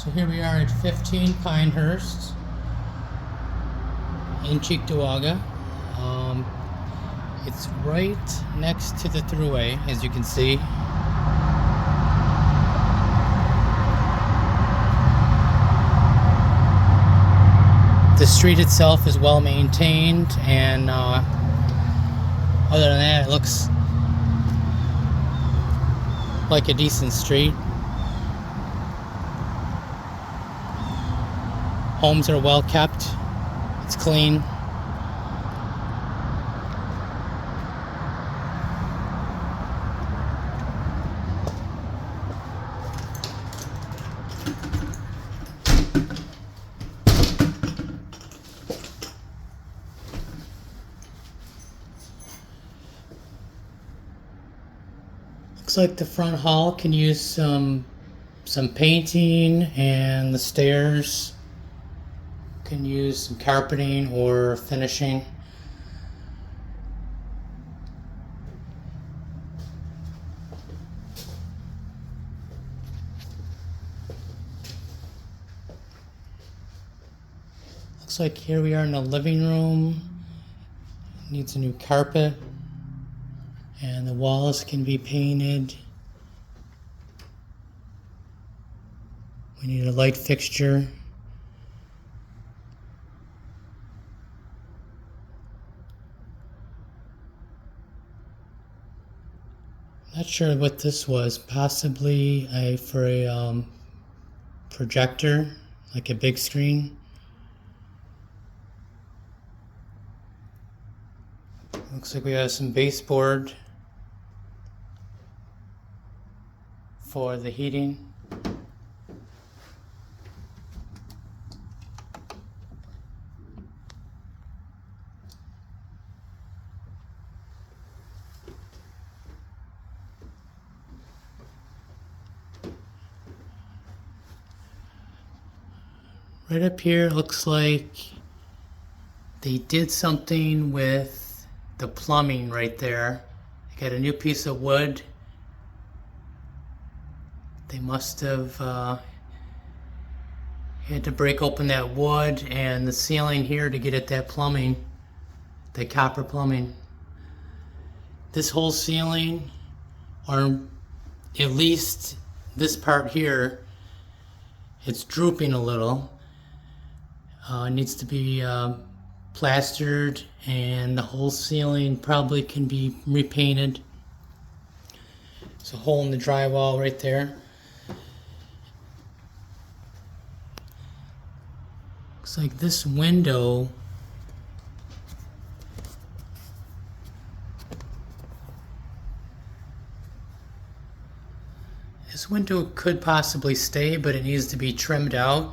So here we are at 15 Pinehurst in Cheektowaga. It's right next to the thruway, as you can see. The street itself is well maintained, and other than that, it looks like a decent street. Homes are well kept. It's clean. Looks like the front hall can use some painting, and the stairs can use some carpeting or finishing. Looks like here we are in the living room. Needs a new carpet, and the walls can be painted. We need a light fixture. Not sure what this was. Possibly for a projector, like a big screen. Looks like we have some baseboard for the heating. Right up here, it looks like they did something with the plumbing right there. They got a new piece of wood. They must have had to break open that wood and the ceiling here to get at that plumbing, that copper plumbing. This whole ceiling, or at least this part here, it's drooping a little. It needs to be plastered, and the whole ceiling probably can be repainted. There's a hole in the drywall right there. Looks like this window could possibly stay, but it needs to be trimmed out.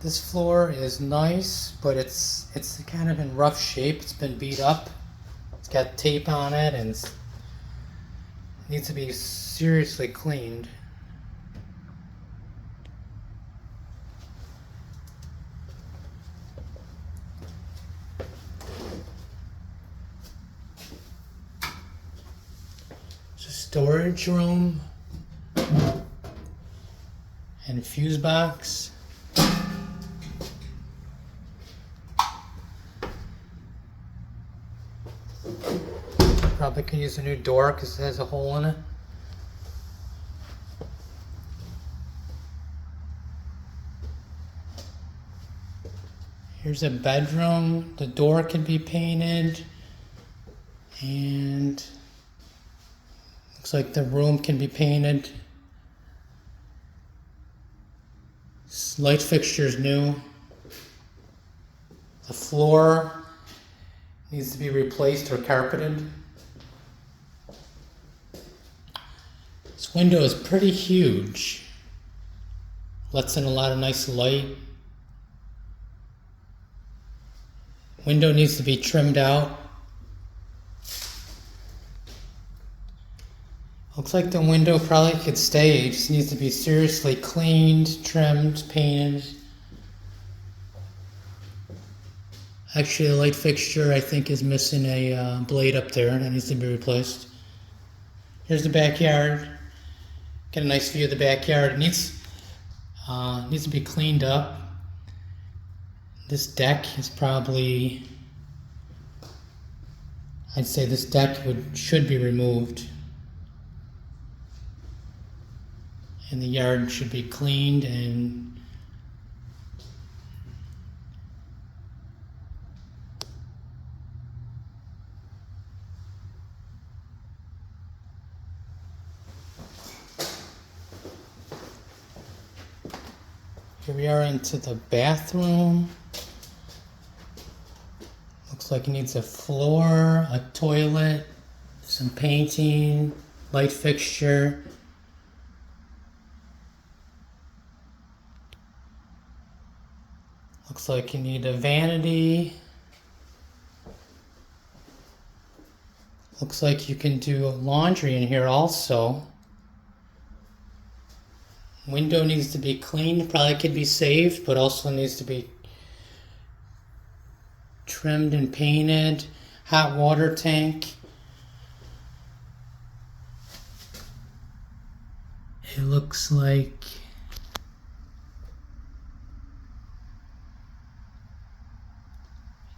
This floor is nice, but it's kind of in rough shape. It's been beat up. It's got tape on it and needs to be seriously cleaned. It's a storage room and a fuse box. Probably could use a new door because it has a hole in it. Here's a bedroom. The door can be painted, and looks like the room can be painted. Light fixture's new. The floor needs to be replaced or carpeted. This window is pretty huge. Lets in a lot of nice light. Window needs to be trimmed out. Looks like the window probably could stay. It just needs to be seriously cleaned, trimmed, painted. Actually, the light fixture I think is missing a blade up there that needs to be replaced. Here's the backyard. Get a nice view of the backyard. It needs to be cleaned up. This deck is probably, I'd say this deck should be removed. And the yard should be cleaned and here we are into the bathroom. Looks like it needs a floor, a toilet, some painting, light fixture. Looks like you need a vanity. Looks like you can do laundry in here also. Window needs to be cleaned, probably could be saved, but also needs to be trimmed and painted. Hot water tank. It looks like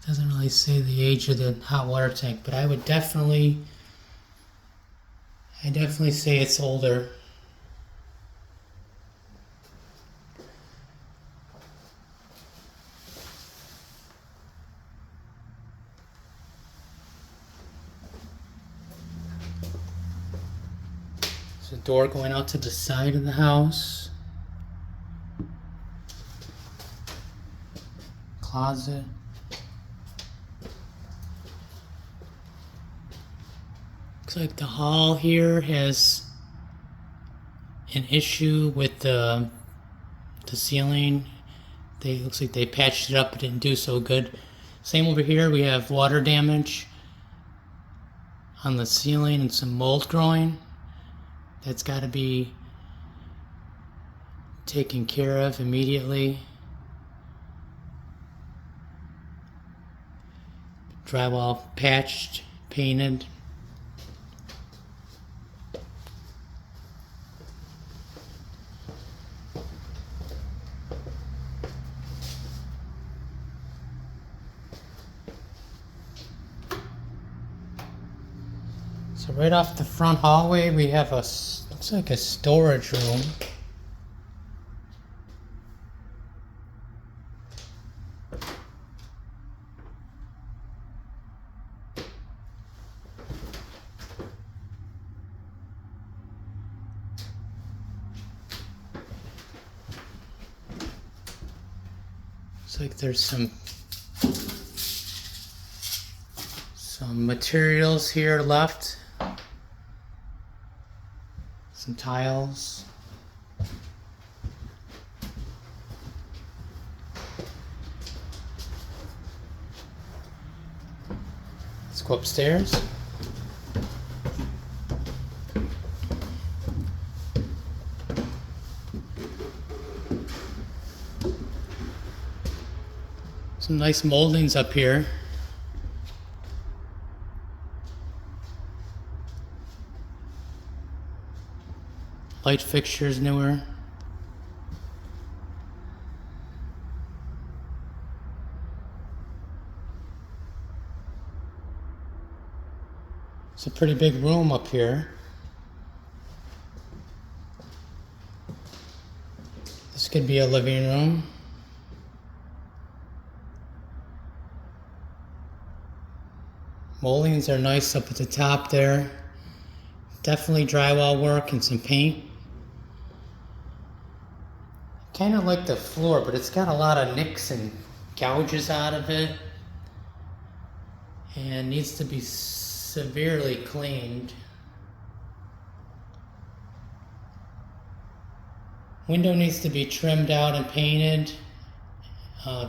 it doesn't really say the age of the hot water tank, but I definitely say it's older. There's a door going out to the side of the house. Closet. Looks like the hall here has an issue with the ceiling. Looks like they patched it up, but didn't do so good. Same over here, we have water damage on the ceiling and some mold growing. That's got to be taken care of immediately. Drywall patched, painted. So right off the front hallway, we have looks like a storage room. Looks like there's some materials here left. Some tiles. Let's go upstairs. Some nice moldings up here. Light fixtures newer. It's a pretty big room up here. This could be a living room. Moldings are nice up at the top there. Definitely drywall work and some paint. Kind of like the floor, but it's got a lot of nicks and gouges out of it. And needs to be severely cleaned. Window needs to be trimmed out and painted.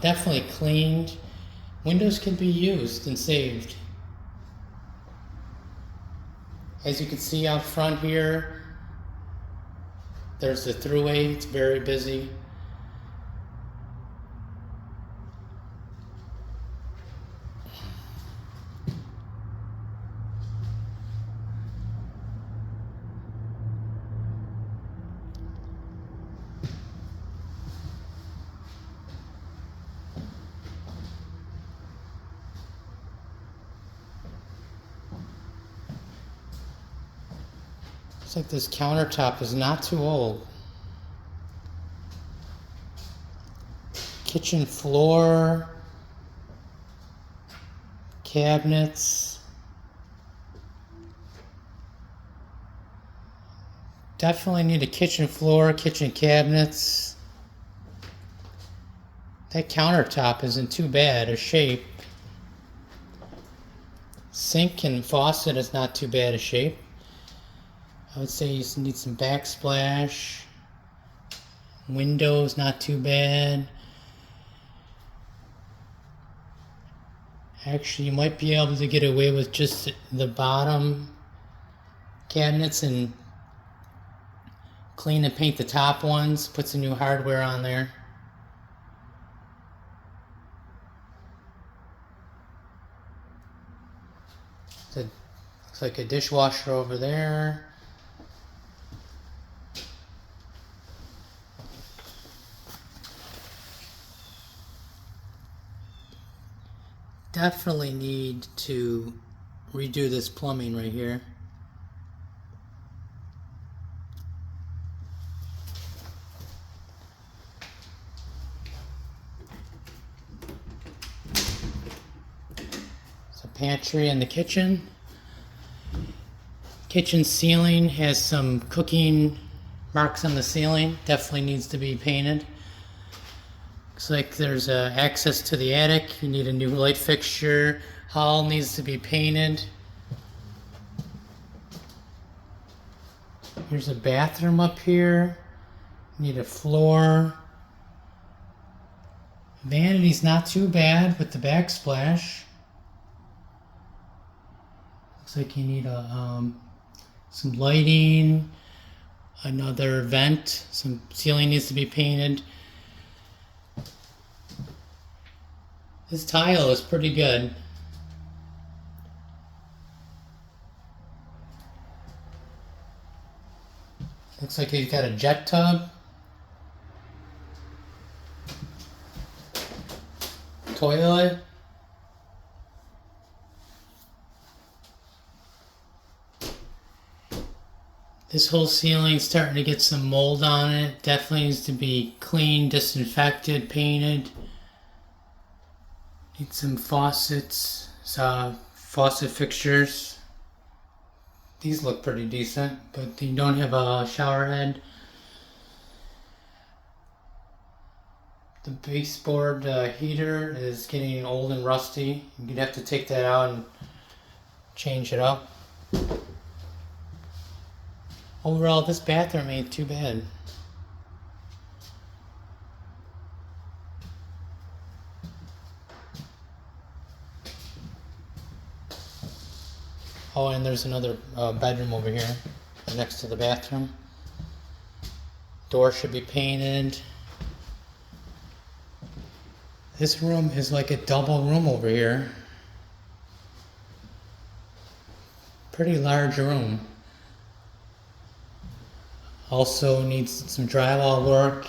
Definitely cleaned. Windows can be used and saved. As you can see out front here, there's the throughway. It's very busy. Looks like this countertop is not too old. Kitchen floor, cabinets. Definitely need a kitchen floor, kitchen cabinets. That countertop isn't too bad a shape. Sink and faucet is not too bad a shape. I would say you need some backsplash. Windows not too bad. Actually, you might be able to get away with just the bottom cabinets and clean and paint the top ones. Put some new hardware on there. Looks like a dishwasher over there. Definitely need to redo this plumbing right here. It's a pantry in the kitchen. Kitchen ceiling has some cooking marks on the ceiling. Definitely needs to be painted. Looks like there's access to the attic. You need a new light fixture. Hall needs to be painted. Here's a bathroom up here. Need a floor. Vanity's not too bad with the backsplash. Looks like you need some lighting, another vent. Some ceiling needs to be painted. This tile is pretty good. Looks like he's got a jet tub. Toilet. This whole ceiling's starting to get some mold on it. Definitely needs to be cleaned, disinfected, painted. Need some faucets, faucet fixtures. These look pretty decent, but they don't have a shower head. The baseboard heater is getting old and rusty. You'd have to take that out and change it up. Overall, this bathroom ain't too bad. Oh, and there's another bedroom over here next to the bathroom. Door should be painted. This room is like a double room over here. Pretty large room. Also needs some drywall work.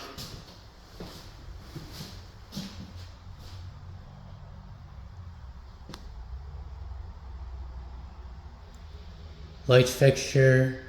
Light fixture.